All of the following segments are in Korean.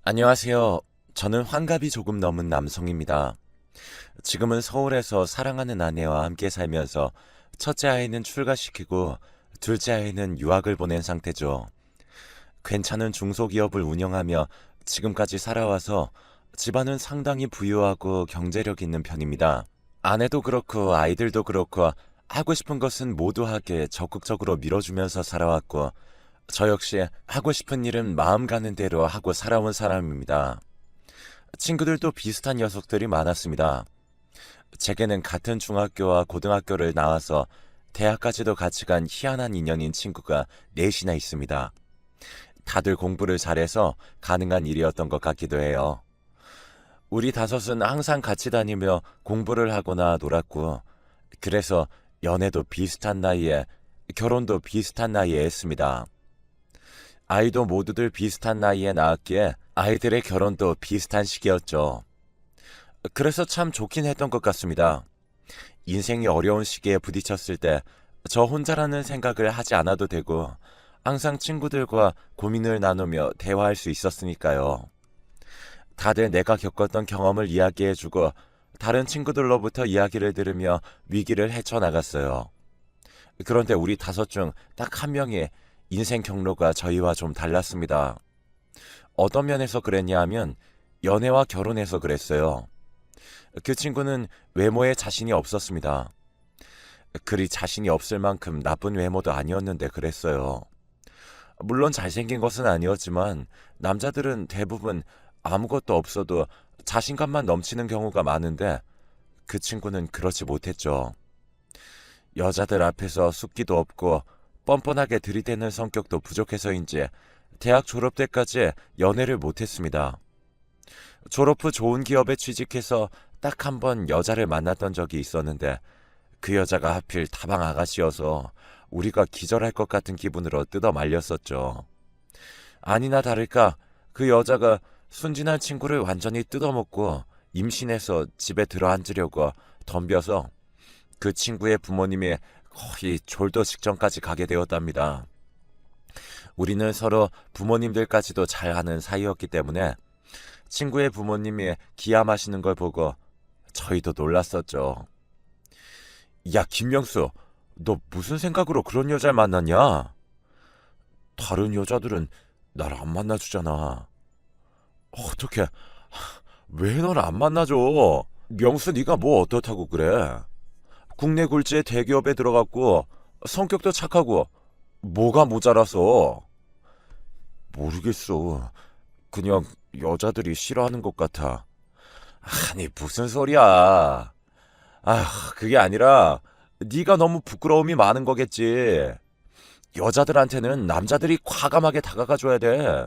안녕하세요. 저는 환갑이 조금 넘은 남성입니다. 지금은 서울에서 사랑하는 아내와 함께 살면서 첫째 아이는 출가시키고 둘째 아이는 유학을 보낸 상태죠. 괜찮은 중소기업을 운영하며 지금까지 살아와서 집안은 상당히 부유하고 경제력 있는 편입니다. 아내도 그렇고 아이들도 그렇고 하고 싶은 것은 모두 하게 적극적으로 밀어주면서 살아왔고 저 역시 하고 싶은 일은 마음 가는 대로 하고 살아온 사람입니다. 친구들도 비슷한 녀석들이 많았습니다. 제게는 같은 중학교와 고등학교를 나와서 대학까지도 같이 간 희한한 인연인 친구가 넷이나 있습니다. 다들 공부를 잘해서 가능한 일이었던 것 같기도 해요. 우리 다섯은 항상 같이 다니며 공부를 하거나 놀았고, 그래서 연애도 비슷한 나이에, 결혼도 비슷한 나이에 했습니다. 아이도 모두들 비슷한 나이에 낳았기에 아이들의 결혼도 비슷한 시기였죠. 그래서 참 좋긴 했던 것 같습니다. 인생이 어려운 시기에 부딪혔을 때 저 혼자라는 생각을 하지 않아도 되고 항상 친구들과 고민을 나누며 대화할 수 있었으니까요. 다들 내가 겪었던 경험을 이야기해주고 다른 친구들로부터 이야기를 들으며 위기를 헤쳐나갔어요. 그런데 우리 다섯 중 딱 한 명이 인생 경로가 저희와 좀 달랐습니다. 어떤 면에서 그랬냐 하면 연애와 결혼해서 그랬어요. 그 친구는 외모에 자신이 없었습니다. 그리 자신이 없을 만큼 나쁜 외모도 아니었는데 그랬어요. 물론 잘생긴 것은 아니었지만 남자들은 대부분 아무것도 없어도 자신감만 넘치는 경우가 많은데 그 친구는 그렇지 못했죠. 여자들 앞에서 숫기도 없고 뻔뻔하게 들이대는 성격도 부족해서인지 대학 졸업 때까지 연애를 못했습니다. 졸업 후 좋은 기업에 취직해서 딱 한 번 여자를 만났던 적이 있었는데 그 여자가 하필 다방 아가씨여서 우리가 기절할 것 같은 기분으로 뜯어 말렸었죠. 아니나 다를까 그 여자가 순진한 친구를 완전히 뜯어먹고 임신해서 집에 들어앉으려고 덤벼서 그 친구의 부모님이 거의 졸도 직전까지 가게 되었답니다. 우리는 서로 부모님들까지도 잘 아는 사이였기 때문에 친구의 부모님이 기함하시는 걸 보고 저희도 놀랐었죠. 야, 김명수, 너 무슨 생각으로 그런 여자를 만났냐? 다른 여자들은 날 안 만나주잖아. 어떻게, 왜 널 안 만나줘? 명수 네가 뭐 어떻다고 그래? 국내 굴지의 대기업에 들어갔고 성격도 착하고 뭐가 모자라서? 모르겠어. 그냥 여자들이 싫어하는 것 같아. 아니 무슨 소리야. 그게 아니라 네가 너무 부끄러움이 많은 거겠지. 여자들한테는 남자들이 과감하게 다가가 줘야 돼.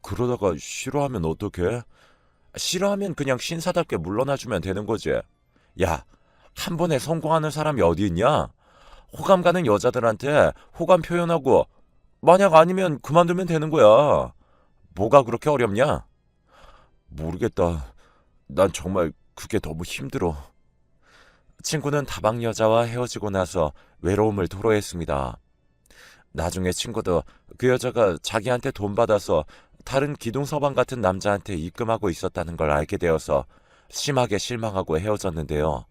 그러다가 싫어하면 어떡해? 싫어하면 그냥 신사답게 물러나주면 되는 거지. 야, 한 번에 성공하는 사람이 어디 있냐? 호감 가는 여자들한테 호감 표현하고 만약 아니면 그만두면 되는 거야. 뭐가 그렇게 어렵냐? 모르겠다. 난 정말 그게 너무 힘들어. 친구는 다방 여자와 헤어지고 나서 외로움을 토로했습니다. 나중에 친구도 그 여자가 자기한테 돈 받아서 다른 기둥서방 같은 남자한테 입금하고 있었다는 걸 알게 되어서 심하게 실망하고 헤어졌는데요.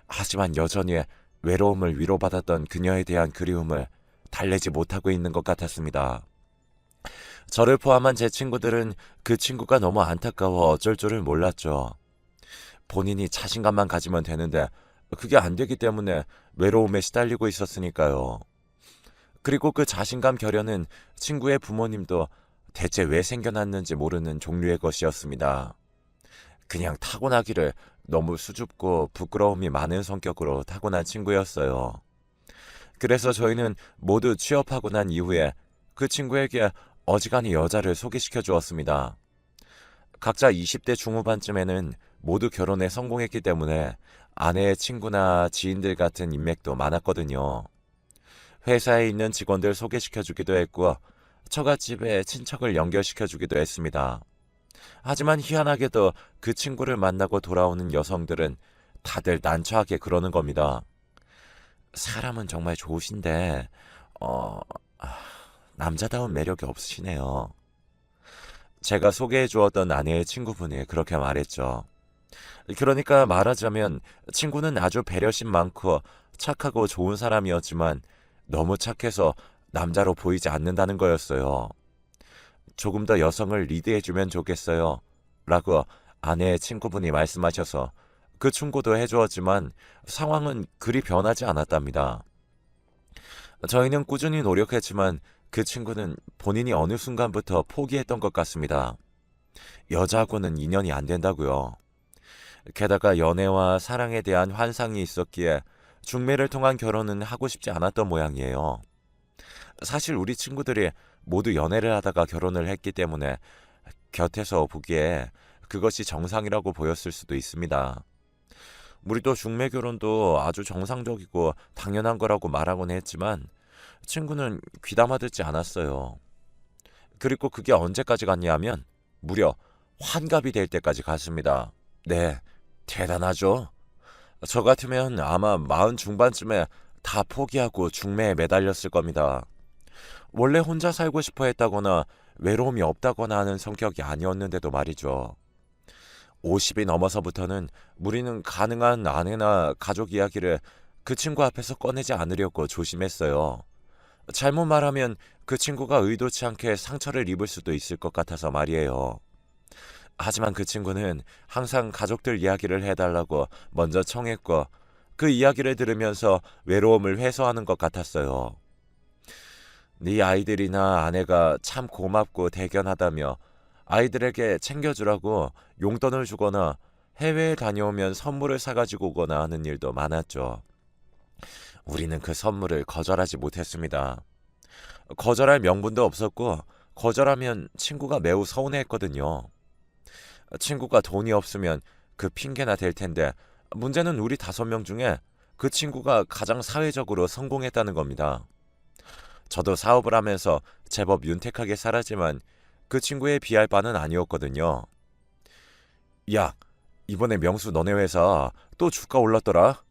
하지만 여전히 외로움을 위로받았던 그녀에 대한 그리움을 달래지 못하고 있는 것 같았습니다. 저를 포함한 제 친구들은 그 친구가 너무 안타까워 어쩔 줄을 몰랐죠. 본인이 자신감만 가지면 되는데 그게 안 되기 때문에 외로움에 시달리고 있었으니까요. 그리고 그 자신감 결여는 친구의 부모님도 대체 왜 생겨났는지 모르는 종류의 것이었습니다. 그냥 타고나기를 너무 수줍고 부끄러움이 많은 성격으로 타고난 친구였어요. 그래서 저희는 모두 취업하고 난 이후에 그 친구에게 어지간히 여자를 소개시켜 주었습니다. 각자 20대 중후반쯤에는 모두 결혼에 성공했기 때문에 아내의 친구나 지인들 같은 인맥도 많았거든요. 회사에 있는 직원들 소개시켜 주기도 했고 처갓집에 친척을 연결시켜 주기도 했습니다. 하지만 희한하게도 그 친구를 만나고 돌아오는 여성들은 다들 난처하게 그러는 겁니다. 사람은 정말 좋으신데 어... 남자다운 매력이 없으시네요. 제가 소개해 주었던 아내의 친구분이 그렇게 말했죠. 그러니까 말하자면 친구는 아주 배려심 많고 착하고 좋은 사람이었지만 너무 착해서 남자로 보이지 않는다는 거였어요. 조금 더 여성을 리드해주면 좋겠어요. 라고 아내의 친구분이 말씀하셔서 그 충고도 해주었지만 상황은 그리 변하지 않았답니다. 저희는 꾸준히 노력했지만 그 친구는 본인이 어느 순간부터 포기했던 것 같습니다. 여자하고는 인연이 안 된다고요. 게다가 연애와 사랑에 대한 환상이 있었기에 중매를 통한 결혼은 하고 싶지 않았던 모양이에요. 사실 우리 친구들이 모두 연애를 하다가 결혼을 했기 때문에 곁에서 보기에 그것이 정상이라고 보였을 수도 있습니다. 우리도 중매 결혼도 아주 정상적이고 당연한 거라고 말하곤 했지만 친구는 귀담아 듣지 않았어요. 그리고 그게 언제까지 갔냐면 무려 환갑이 될 때까지 갔습니다. 네, 대단하죠? 저 같으면 아마 40 중반쯤에 다 포기하고 중매에 매달렸을 겁니다. 원래 혼자 살고 싶어 했다거나 외로움이 없다거나 하는 성격이 아니었는데도 말이죠. 50이 넘어서부터는 우리는 가능한 아내나 가족 이야기를 그 친구 앞에서 꺼내지 않으려고 조심했어요. 잘못 말하면 그 친구가 의도치 않게 상처를 입을 수도 있을 것 같아서 말이에요. 하지만 그 친구는 항상 가족들 이야기를 해달라고 먼저 청했고 그 이야기를 들으면서 외로움을 해소하는 것 같았어요. 네 아이들이나 아내가 참 고맙고 대견하다며 아이들에게 챙겨주라고 용돈을 주거나 해외에 다녀오면 선물을 사가지고 오거나 하는 일도 많았죠. 우리는 그 선물을 거절하지 못했습니다. 거절할 명분도 없었고 거절하면 친구가 매우 서운해했거든요. 친구가 돈이 없으면 그 핑계나 댈 텐데 문제는 우리 5명 중에 그 친구가 가장 사회적으로 성공했다는 겁니다. 저도 사업을 하면서 제법 윤택하게 살았지만 그 친구에 비할 바는 아니었거든요. 야, 이번에 명수 너네 회사 또 주가 올랐더라?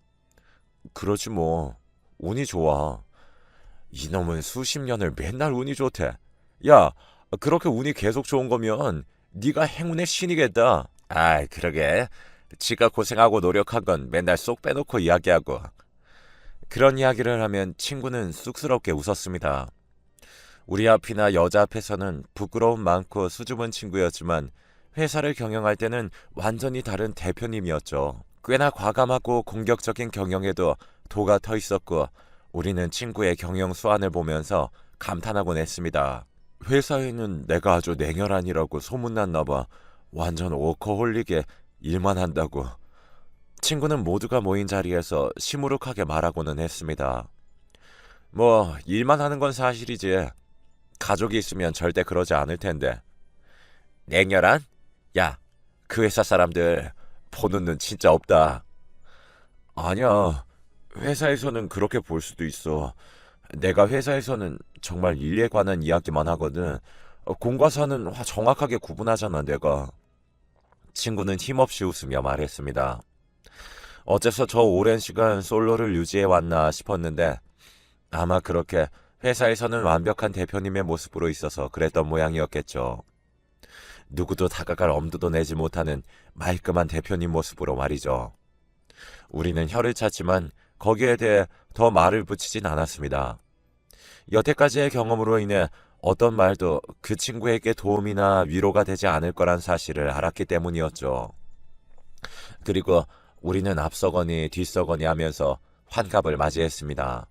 그러지 뭐. 운이 좋아. 이놈은 수십 년을 맨날 운이 좋대. 야, 그렇게 운이 계속 좋은 거면 네가 행운의 신이겠다. 아이, 그러게. 지가 고생하고 노력한 건 맨날 쏙 빼놓고 이야기하고. 그런 이야기를 하면 친구는 쑥스럽게 웃었습니다. 우리 앞이나 여자 앞에서는 부끄러움 많고 수줍은 친구였지만 회사를 경영할 때는 완전히 다른 대표님이었죠. 꽤나 과감하고 공격적인 경영에도 도가 터 있었고 우리는 친구의 경영 수완을 보면서 감탄하곤 했습니다. 회사에는 내가 아주 냉혈한이라고 소문났나 봐. 완전 워커홀릭에 일만 한다고. 친구는 모두가 모인 자리에서 시무룩하게 말하고는 했습니다. 뭐 일만 하는 건 사실이지. 가족이 있으면 절대 그러지 않을 텐데. 냉혈한? 야, 그 회사 사람들 보는 눈 진짜 없다. 아니야. 회사에서는 그렇게 볼 수도 있어. 내가 회사에서는 정말 일에 관한 이야기만 하거든. 공과 사는 정확하게 구분하잖아, 내가. 친구는 힘없이 웃으며 말했습니다. 어째서 저 오랜 시간 솔로를 유지해 왔나 싶었는데 아마 그렇게 회사에서는 완벽한 대표님의 모습으로 있어서 그랬던 모양이었겠죠. 누구도 다가갈 엄두도 내지 못하는 말끔한 대표님 모습으로 말이죠. 우리는 혀를 찼지만 거기에 대해 더 말을 붙이진 않았습니다. 여태까지의 경험으로 인해 어떤 말도 그 친구에게 도움이나 위로가 되지 않을 거란 사실을 알았기 때문이었죠. 그리고 우리는 앞서거니 뒤서거니 하면서 환갑을 맞이했습니다.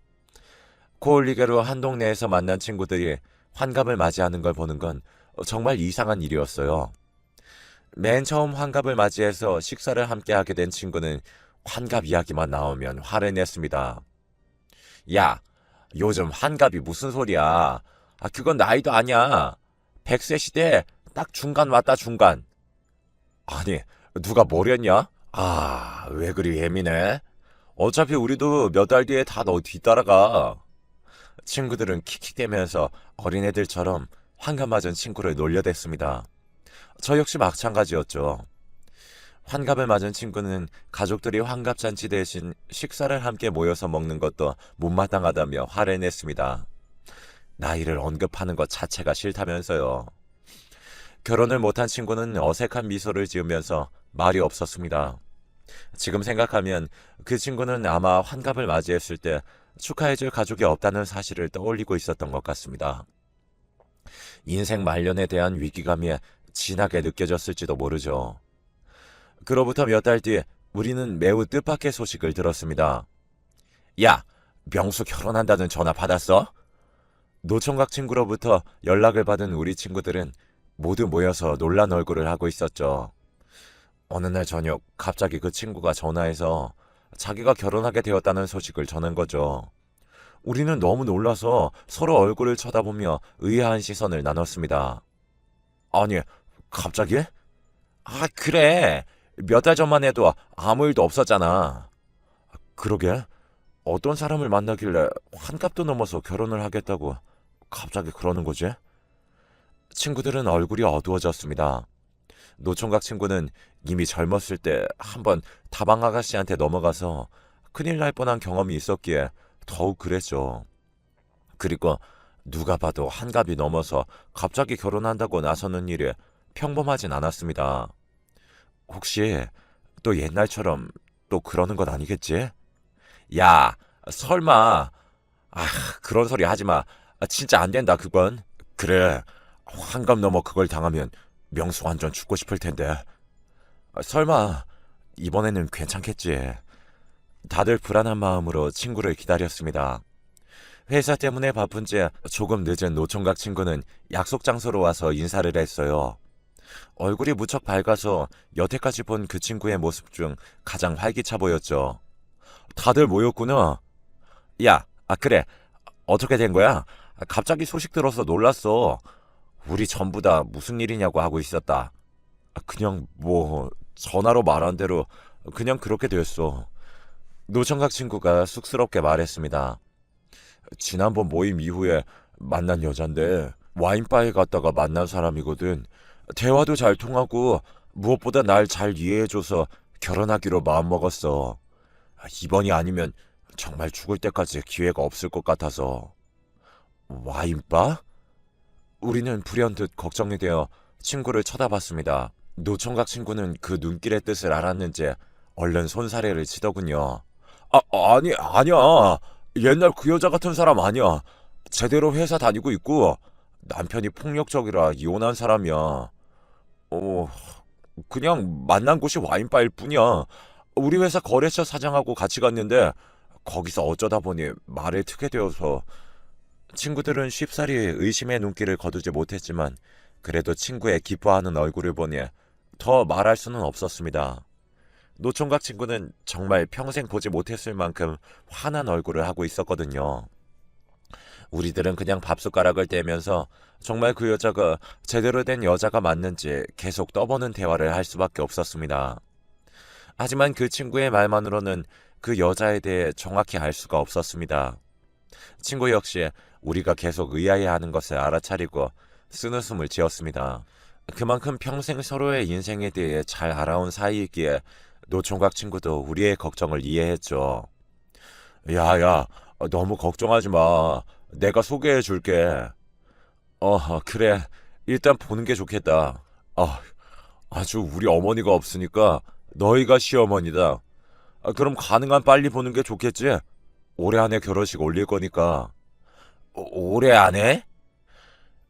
코올리게로 한 동네에서 만난 친구들이 환갑을 맞이하는 걸 보는 건 정말 이상한 일이었어요. 맨 처음 환갑을 맞이해서 식사를 함께 하게 된 친구는 환갑 이야기만 나오면 화를 냈습니다. 야, 요즘 환갑이 무슨 소리야. 그건 나이도 아니야. 100세 시대에 딱 중간 왔다 중간. 아니, 누가 뭐랬냐? 왜 그리 예민해? 어차피 우리도 몇 달 뒤에 다 너 뒤따라가. 친구들은 킥킥대면서 어린애들처럼 환갑 맞은 친구를 놀려댔습니다. 저 역시 마찬가지였죠. 환갑을 맞은 친구는 가족들이 환갑잔치 대신 식사를 함께 모여서 먹는 것도 못마땅하다며 화를 냈습니다. 나이를 언급하는 것 자체가 싫다면서요. 결혼을 못한 친구는 어색한 미소를 지으면서 말이 없었습니다. 지금 생각하면 그 친구는 아마 환갑을 맞이했을 때 축하해줄 가족이 없다는 사실을 떠올리고 있었던 것 같습니다. 인생 말년에 대한 위기감이 진하게 느껴졌을지도 모르죠. 그로부터 몇 달 뒤 우리는 매우 뜻밖의 소식을 들었습니다. 야, 명수 결혼한다는 전화 받았어? 노총각 친구로부터 연락을 받은 우리 친구들은 모두 모여서 놀란 얼굴을 하고 있었죠. 어느 날 저녁 갑자기 그 친구가 전화해서 자기가 결혼하게 되었다는 소식을 전한 거죠. 우리는 너무 놀라서 서로 얼굴을 쳐다보며 의아한 시선을 나눴습니다. 아니, 갑자기? 아, 그래. 몇 달 전만 해도 아무 일도 없었잖아. 그러게. 어떤 사람을 만나길래 환갑도 넘어서 결혼을 하겠다고 갑자기 그러는 거지? 친구들은 얼굴이 어두워졌습니다. 노총각 친구는 이미 젊었을 때 한번 다방 아가씨한테 넘어가서 큰일 날 뻔한 경험이 있었기에 더욱 그랬죠. 그리고 누가 봐도 한갑이 넘어서 갑자기 결혼한다고 나서는 일이 평범하진 않았습니다. 혹시 또 옛날처럼 또 그러는 건 아니겠지? 야, 설마. 아, 그런 소리 하지 마. 진짜 안 된다, 그건. 그래, 환갑 넘어 그걸 당하면 명수 완전 죽고 싶을 텐데. 설마 이번에는 괜찮겠지. 다들 불안한 마음으로 친구를 기다렸습니다. 회사 때문에 바쁜지 조금 늦은 노총각 친구는 약속 장소로 와서 인사를 했어요. 얼굴이 무척 밝아서 여태까지 본 그 친구의 모습 중 가장 활기차 보였죠. 다들 모였구나. 야, 그래. 어떻게 된 거야? 갑자기 소식 들어서 놀랐어. 우리 전부 다 무슨 일이냐고 하고 있었다. 그냥 뭐 전화로 말한 대로 그냥 그렇게 됐어. 노총각 친구가 쑥스럽게 말했습니다. 지난번 모임 이후에 만난 여잔데 와인바에 갔다가 만난 사람이거든. 대화도 잘 통하고 무엇보다 날 잘 이해해줘서 결혼하기로 마음먹었어. 이번이 아니면 정말 죽을 때까지 기회가 없을 것 같아서. 와인바? 우리는 불현듯 걱정이 되어 친구를 쳐다봤습니다. 노총각 친구는 그 눈길의 뜻을 알았는지 얼른 손사래를 치더군요. 아니야. 옛날 그 여자 같은 사람 아니야. 제대로 회사 다니고 있고 남편이 폭력적이라 이혼한 사람이야. 그냥 만난 곳이 와인바일 뿐이야. 우리 회사 거래처 사장하고 같이 갔는데 거기서 어쩌다 보니 말을 트게 되어서. 친구들은 쉽사리 의심의 눈길을 거두지 못했지만 그래도 친구의 기뻐하는 얼굴을 보니 더 말할 수는 없었습니다. 노총각 친구는 정말 평생 보지 못했을 만큼 환한 얼굴을 하고 있었거든요. 우리들은 그냥 밥숟가락을 떼면서 정말 그 여자가 제대로 된 여자가 맞는지 계속 떠보는 대화를 할 수밖에 없었습니다. 하지만 그 친구의 말만으로는 그 여자에 대해 정확히 알 수가 없었습니다. 친구 역시 우리가 계속 의아해하는 것을 알아차리고 쓴웃음을 지었습니다. 그만큼 평생 서로의 인생에 대해 잘 알아온 사이이기에 노총각 친구도 우리의 걱정을 이해했죠. 야, 너무 걱정하지 마. 내가 소개해 줄게. 그래. 일단 보는 게 좋겠다. 아주 우리 어머니가 없으니까 너희가 시어머니다. 그럼 가능한 빨리 보는 게 좋겠지? 올해 안에 결혼식 올릴 거니까. 올해 안에?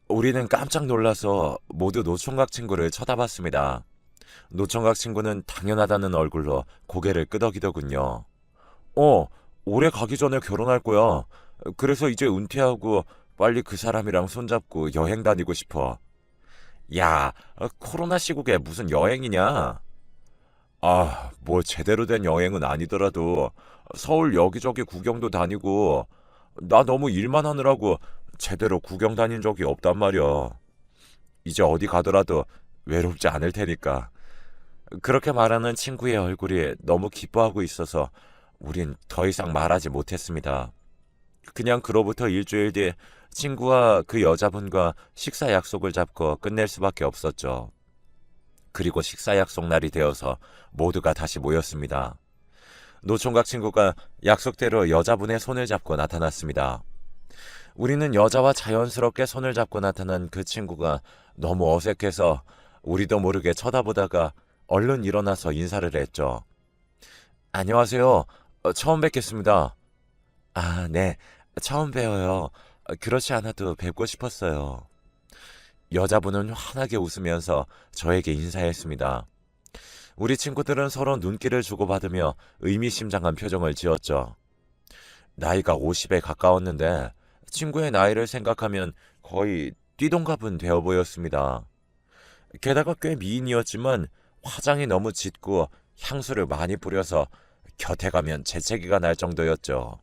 우리는 깜짝 놀라서 모두 노총각 친구를 쳐다봤습니다. 노총각 친구는 당연하다는 얼굴로 고개를 끄덕이더군요. 올해 가기 전에 결혼할 거야. 그래서 이제 은퇴하고 빨리 그 사람이랑 손잡고 여행 다니고 싶어. 야, 코로나 시국에 무슨 여행이냐? 뭐 제대로 된 여행은 아니더라도 서울 여기저기 구경도 다니고 나 너무 일만 하느라고 제대로 구경 다닌 적이 없단 말이야. 이제 어디 가더라도 외롭지 않을 테니까. 그렇게 말하는 친구의 얼굴이 너무 기뻐하고 있어서 우린 더 이상 말하지 못했습니다. 그냥 그로부터 일주일 뒤 친구와 그 여자분과 식사 약속을 잡고 끝낼 수밖에 없었죠. 그리고 식사 약속 날이 되어서 모두가 다시 모였습니다. 노총각 친구가 약속대로 여자분의 손을 잡고 나타났습니다. 우리는 여자와 자연스럽게 손을 잡고 나타난 그 친구가 너무 어색해서 우리도 모르게 쳐다보다가 얼른 일어나서 인사를 했죠. 안녕하세요. 처음 뵙겠습니다. 아, 네. 처음 뵈어요. 그렇지 않아도 뵙고 싶었어요. 여자분은 환하게 웃으면서 저에게 인사했습니다. 우리 친구들은 서로 눈길을 주고받으며 의미심장한 표정을 지었죠. 나이가 50에 가까웠는데 친구의 나이를 생각하면 거의 띠동갑은 되어 보였습니다. 게다가 꽤 미인이었지만 화장이 너무 짙고 향수를 많이 뿌려서 곁에 가면 재채기가 날 정도였죠.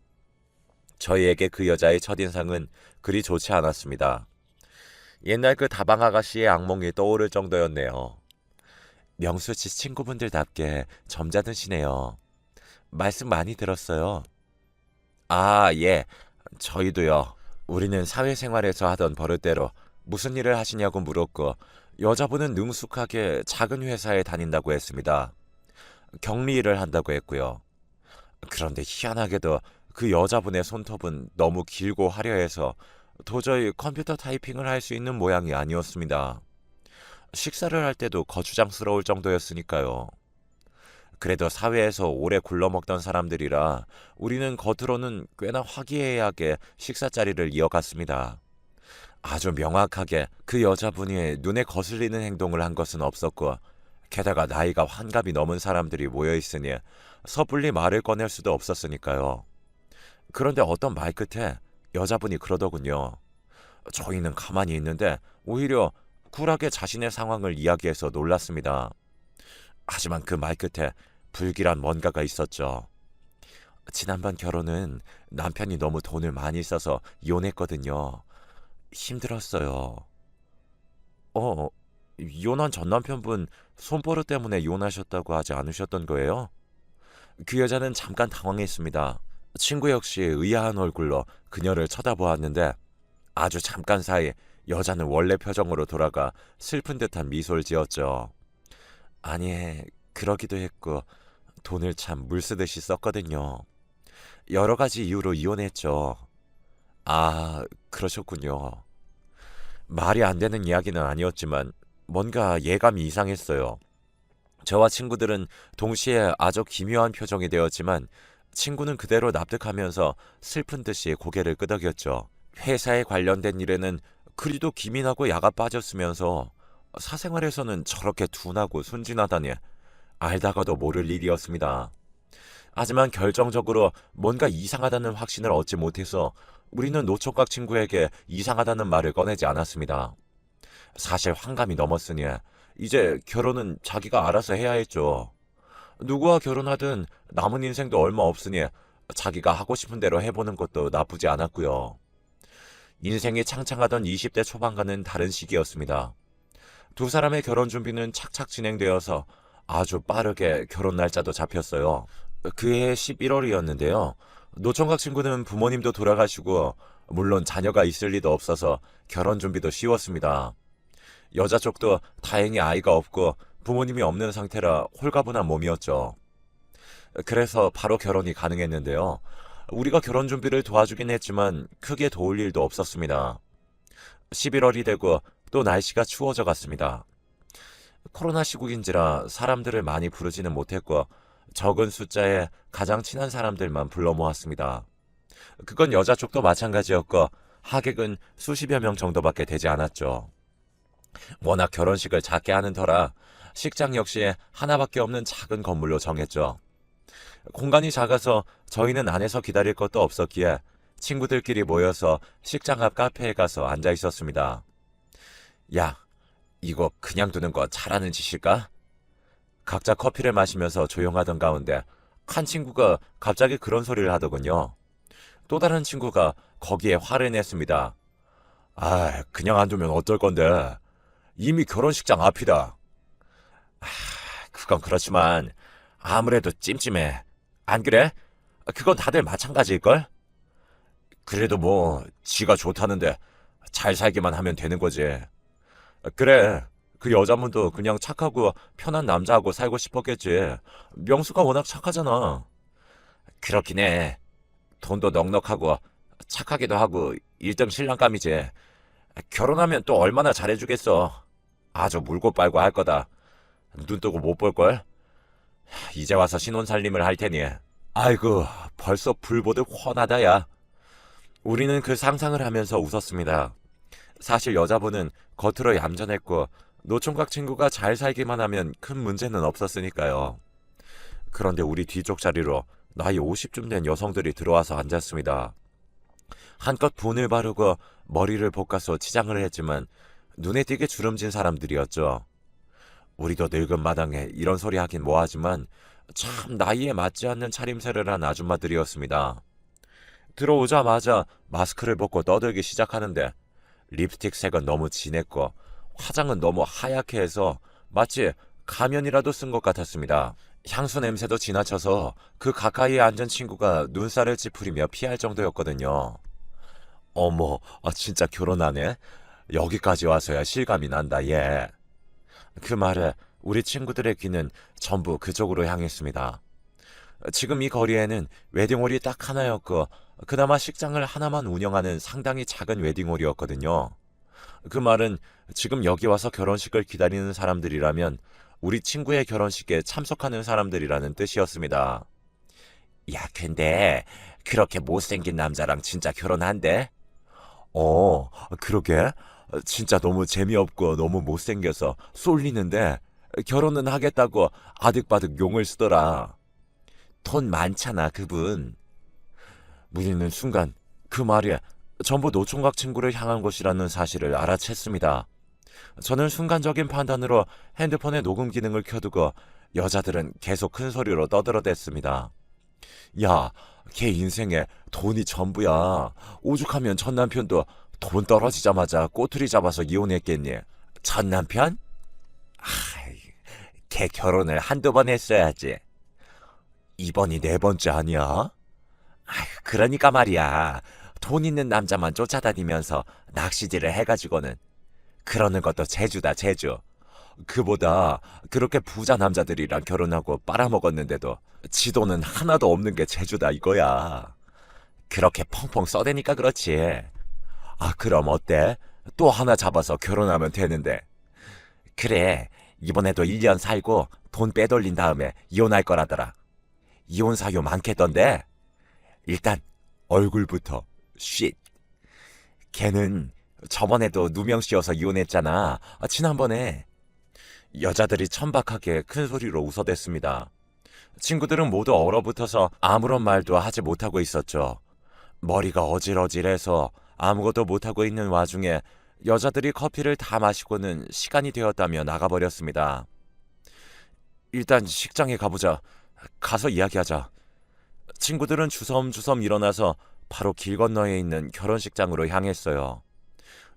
저희에게 그 여자의 첫인상은 그리 좋지 않았습니다. 옛날 그 다방 아가씨의 악몽이 떠오를 정도였네요. 명수 씨 친구분들답게 점잖으시네요. 말씀 많이 들었어요. 아, 예. 저희도요. 우리는 사회생활에서 하던 버릇대로 무슨 일을 하시냐고 물었고 여자분은 능숙하게 작은 회사에 다닌다고 했습니다. 격리 일을 한다고 했고요. 그런데 희한하게도 그 여자분의 손톱은 너무 길고 화려해서 도저히 컴퓨터 타이핑을 할 수 있는 모양이 아니었습니다. 식사를 할 때도 거추장스러울 정도였으니까요. 그래도 사회에서 오래 굴러먹던 사람들이라 우리는 겉으로는 꽤나 화기애애하게 식사 자리를 이어갔습니다. 아주 명확하게 그 여자분이 눈에 거슬리는 행동을 한 것은 없었고 게다가 나이가 환갑이 넘은 사람들이 모여 있으니 섣불리 말을 꺼낼 수도 없었으니까요. 그런데 어떤 말 끝에 여자분이 그러더군요. 저희는 가만히 있는데 오히려 쿨하게 자신의 상황을 이야기해서 놀랐습니다. 하지만 그 말 끝에 불길한 뭔가가 있었죠. 지난번 결혼은 남편이 너무 돈을 많이 써서 이혼했거든요. 힘들었어요. 어, 이혼한 전 남편분 손버릇 때문에 이혼하셨다고 하지 않으셨던 거예요? 그 여자는 잠깐 당황했습니다. 친구 역시 의아한 얼굴로 그녀를 쳐다보았는데 아주 잠깐 사이 여자는 원래 표정으로 돌아가 슬픈 듯한 미소를 지었죠. 아니, 그러기도 했고 돈을 참 물쓰듯이 썼거든요. 여러 가지 이유로 이혼했죠. 아, 그러셨군요. 말이 안 되는 이야기는 아니었지만 뭔가 예감이 이상했어요. 저와 친구들은 동시에 아주 기묘한 표정이 되었지만 친구는 그대로 납득하면서 슬픈 듯이 고개를 끄덕였죠. 회사에 관련된 일에는 그리도 기민하고 야가 빠졌으면서 사생활에서는 저렇게 둔하고 순진하다니 알다가도 모를 일이었습니다. 하지만 결정적으로 뭔가 이상하다는 확신을 얻지 못해서 우리는 노총각 친구에게 이상하다는 말을 꺼내지 않았습니다. 사실 환갑이 넘었으니 이제 결혼은 자기가 알아서 해야 했죠. 누구와 결혼하든 남은 인생도 얼마 없으니 자기가 하고 싶은 대로 해보는 것도 나쁘지 않았고요. 인생이 창창하던 20대 초반과는 다른 시기였습니다. 두 사람의 결혼 준비는 착착 진행되어서 아주 빠르게 결혼 날짜도 잡혔어요. 그해 11월이었는데요. 노총각 친구는 부모님도 돌아가시고 물론 자녀가 있을 리도 없어서 결혼 준비도 쉬웠습니다. 여자 쪽도 다행히 아이가 없고 부모님이 없는 상태라 홀가분한 몸이었죠. 그래서 바로 결혼이 가능했는데요. 우리가 결혼 준비를 도와주긴 했지만 크게 도울 일도 없었습니다. 11월이 되고 또 날씨가 추워져 갔습니다. 코로나 시국인지라 사람들을 많이 부르지는 못했고 적은 숫자에 가장 친한 사람들만 불러 모았습니다. 그건 여자 쪽도 마찬가지였고 하객은 수십여 명 정도밖에 되지 않았죠. 워낙 결혼식을 작게 하는 터라 식장 역시 하나밖에 없는 작은 건물로 정했죠. 공간이 작아서 저희는 안에서 기다릴 것도 없었기에 친구들끼리 모여서 식장 앞 카페에 가서 앉아 있었습니다. 야, 이거 그냥 두는 거 잘하는 짓일까? 각자 커피를 마시면서 조용하던 가운데 한 친구가 갑자기 그런 소리를 하더군요. 또 다른 친구가 거기에 화를 냈습니다. 아, 그냥 안 두면 어떨 건데? 이미 결혼식장 앞이다. 아, 그건 그렇지만 아무래도 찜찜해. 안 그래? 그건 다들 마찬가지일걸? 그래도 뭐 지가 좋다는데 잘 살기만 하면 되는 거지. 그래, 그 여자분도 그냥 착하고 편한 남자하고 살고 싶었겠지. 명수가 워낙 착하잖아. 그렇긴 해. 돈도 넉넉하고 착하기도 하고 1등 신랑감이지. 결혼하면 또 얼마나 잘해주겠어. 아주 물고 빨고 할 거다. 눈 뜨고 못 볼걸? 이제 와서 신혼 살림을 할 테니. 아이고, 벌써 불 보듯 훤하다, 야. 우리는 그 상상을 하면서 웃었습니다. 사실 여자분은 겉으로 얌전했고 노총각 친구가 잘 살기만 하면 큰 문제는 없었으니까요. 그런데 우리 뒤쪽 자리로 나이 50쯤 된 여성들이 들어와서 앉았습니다. 한껏 분을 바르고 머리를 볶아서 치장을 했지만 눈에 띄게 주름진 사람들이었죠. 우리도 늙은 마당에 이런 소리 하긴 뭐하지만 참 나이에 맞지 않는 차림새를 한 아줌마들이었습니다. 들어오자마자 마스크를 벗고 떠들기 시작하는데 립스틱 색은 너무 진했고 화장은 너무 하얗게 해서 마치 가면이라도 쓴 것 같았습니다. 향수 냄새도 지나쳐서 그 가까이에 앉은 친구가 눈살을 찌푸리며 피할 정도였거든요. 어머, 진짜 결혼하네? 여기까지 와서야 실감이 난다, 얘. 그 말에 우리 친구들의 귀는 전부 그쪽으로 향했습니다. 지금 이 거리에는 웨딩홀이 딱 하나였고 그나마 식장을 하나만 운영하는 상당히 작은 웨딩홀이었거든요. 그 말은 지금 여기 와서 결혼식을 기다리는 사람들이라면 우리 친구의 결혼식에 참석하는 사람들이라는 뜻이었습니다. 야, 근데 그렇게 못생긴 남자랑 진짜 결혼한대? 그러게. 진짜 너무 재미없고 너무 못생겨서 쏠리는데 결혼은 하겠다고 아득바득 용을 쓰더라. 돈 많잖아, 그분. 우리는 순간 그 말이 전부 노총각 친구를 향한 것이라는 사실을 알아챘습니다. 저는 순간적인 판단으로 핸드폰의 녹음 기능을 켜두고 여자들은 계속 큰 소리로 떠들어댔습니다. 야, 걔 인생에 돈이 전부야. 오죽하면 전 남편도 돈 떨어지자마자 꼬투리 잡아서 이혼했겠니? 전 남편? 걔 결혼을 한두 번 했어야지. 이번이 네 번째 아니야? 그러니까 말이야. 돈 있는 남자만 쫓아다니면서 낚시질을 해가지고는. 그러는 것도 재주다, 재주. 그보다 그렇게 부자 남자들이랑 결혼하고 빨아먹었는데도 지 돈은 하나도 없는 게 재주다 이거야. 그렇게 펑펑 써대니까 그렇지. 그럼 어때? 또 하나 잡아서 결혼하면 되는데. 그래, 이번에도 1년 살고 돈 빼돌린 다음에 이혼할 거라더라. 이혼 사유 많겠던데? 일단 얼굴부터 쉿. 걔는 저번에도 누명 씌워서 이혼했잖아. 지난번에. 여자들이 천박하게 큰 소리로 웃어댔습니다. 친구들은 모두 얼어붙어서 아무런 말도 하지 못하고 있었죠. 머리가 어질어질해서 아무것도 못하고 있는 와중에 여자들이 커피를 다 마시고는 시간이 되었다며 나가버렸습니다. 일단 식장에 가보자. 가서 이야기하자. 친구들은 주섬주섬 일어나서 바로 길 건너에 있는 결혼식장으로 향했어요.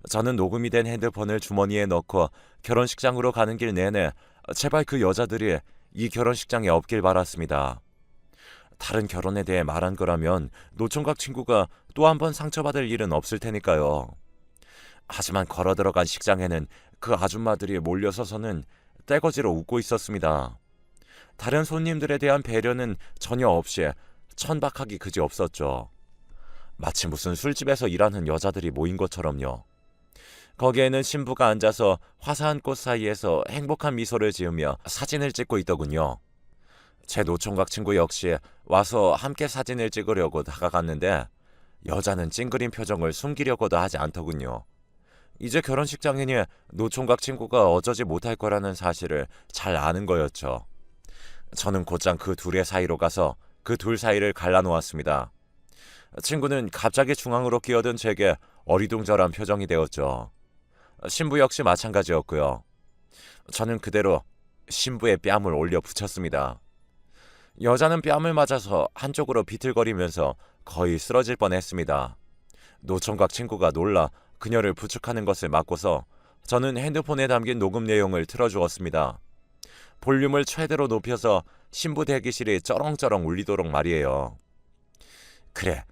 저는 녹음이 된 핸드폰을 주머니에 넣고 결혼식장으로 가는 길 내내 제발 그 여자들이 이 결혼식장에 없길 바랐습니다. 다른 결혼에 대해 말한 거라면 노총각 친구가 또 한 번 상처받을 일은 없을 테니까요. 하지만 걸어 들어간 식장에는 그 아줌마들이 몰려서서는 떼거지로 웃고 있었습니다. 다른 손님들에 대한 배려는 전혀 없이 천박하기 그지 없었죠. 마치 무슨 술집에서 일하는 여자들이 모인 것처럼요. 거기에는 신부가 앉아서 화사한 꽃 사이에서 행복한 미소를 지으며 사진을 찍고 있더군요. 제 노총각 친구 역시 와서 함께 사진을 찍으려고 다가갔는데 여자는 찡그린 표정을 숨기려고도 하지 않더군요. 이제 결혼식장이니 노총각 친구가 어쩌지 못할 거라는 사실을 잘 아는 거였죠. 저는 곧장 그 둘의 사이로 가서 그 둘 사이를 갈라놓았습니다. 친구는 갑자기 중앙으로 끼어든 제게 어리둥절한 표정이 되었죠. 신부 역시 마찬가지였고요. 저는 그대로 신부의 뺨을 올려 붙였습니다. 여자는 뺨을 맞아서 한쪽으로 비틀거리면서 거의 쓰러질 뻔했습니다. 노총각 친구가 놀라 그녀를 부축하는 것을 막고서 저는 핸드폰에 담긴 녹음 내용을 틀어주었습니다. 볼륨을 최대로 높여서 신부 대기실이 쩌렁쩌렁 울리도록 말이에요. 그래,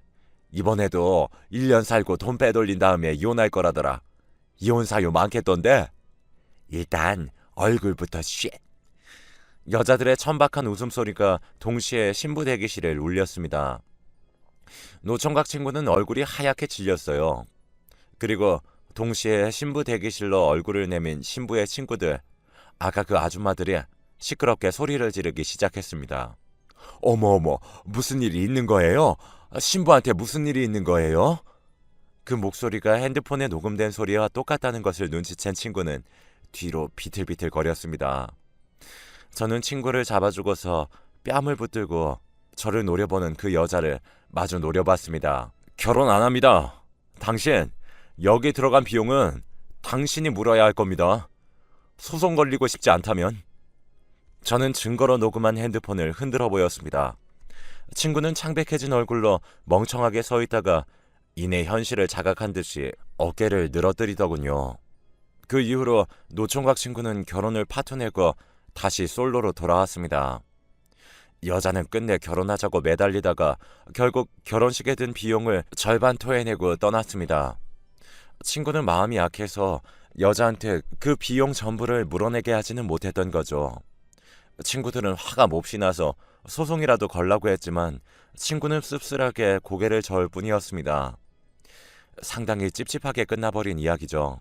이번에도 1년 살고 돈 빼돌린 다음에 이혼할 거라더라. 이혼 사유 많겠던데? 일단 얼굴부터 쉿. 여자들의 천박한 웃음소리가 동시에 신부 대기실을 울렸습니다. 노총각 친구는 얼굴이 하얗게 질렸어요. 그리고 동시에 신부 대기실로 얼굴을 내민 신부의 친구들, 아까 그 아줌마들이 시끄럽게 소리를 지르기 시작했습니다. 어머 어머, 무슨 일이 있는 거예요? 신부한테 무슨 일이 있는 거예요? 그 목소리가 핸드폰에 녹음된 소리와 똑같다는 것을 눈치챈 친구는 뒤로 비틀비틀 거렸습니다. 저는 친구를 잡아주고서 뺨을 붙들고 저를 노려보는 그 여자를 마주 노려봤습니다. 결혼 안 합니다. 당신, 여기 들어간 비용은 당신이 물어야 할 겁니다. 소송 걸리고 싶지 않다면. 저는 증거로 녹음한 핸드폰을 흔들어 보였습니다. 친구는 창백해진 얼굴로 멍청하게 서 있다가 이내 현실을 자각한 듯이 어깨를 늘어뜨리더군요. 그 이후로 노총각 친구는 결혼을 파토내고 다시 솔로로 돌아왔습니다. 여자는 끝내 결혼하자고 매달리다가 결국 결혼식에 든 비용을 절반 토해내고 떠났습니다. 친구는 마음이 약해서 여자한테 그 비용 전부를 물어내게 하지는 못했던 거죠. 친구들은 화가 몹시 나서 소송이라도 걸라고 했지만 친구는 씁쓸하게 고개를 저을 뿐이었습니다. 상당히 찝찝하게 끝나버린 이야기죠.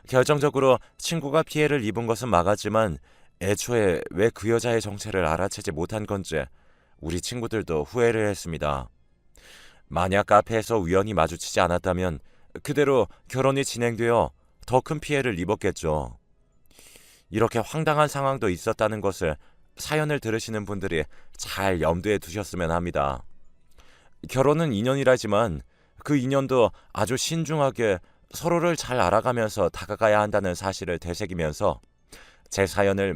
결정적으로 친구가 피해를 입은 것은 막았지만 애초에 왜 그 여자의 정체를 알아채지 못한 건지 우리 친구들도 후회를 했습니다. 만약 카페에서 우연히 마주치지 않았다면 그대로 결혼이 진행되어 더 큰 피해를 입었겠죠. 이렇게 황당한 상황도 있었다는 것을 사연을 들으시는 분들이 잘 염두에 두셨으면 합니다. 결혼은 인연이라지만 그 인연도 아주 신중하게 서로를 잘 알아가면서 다가가야 한다는 사실을 되새기면서 제 사연을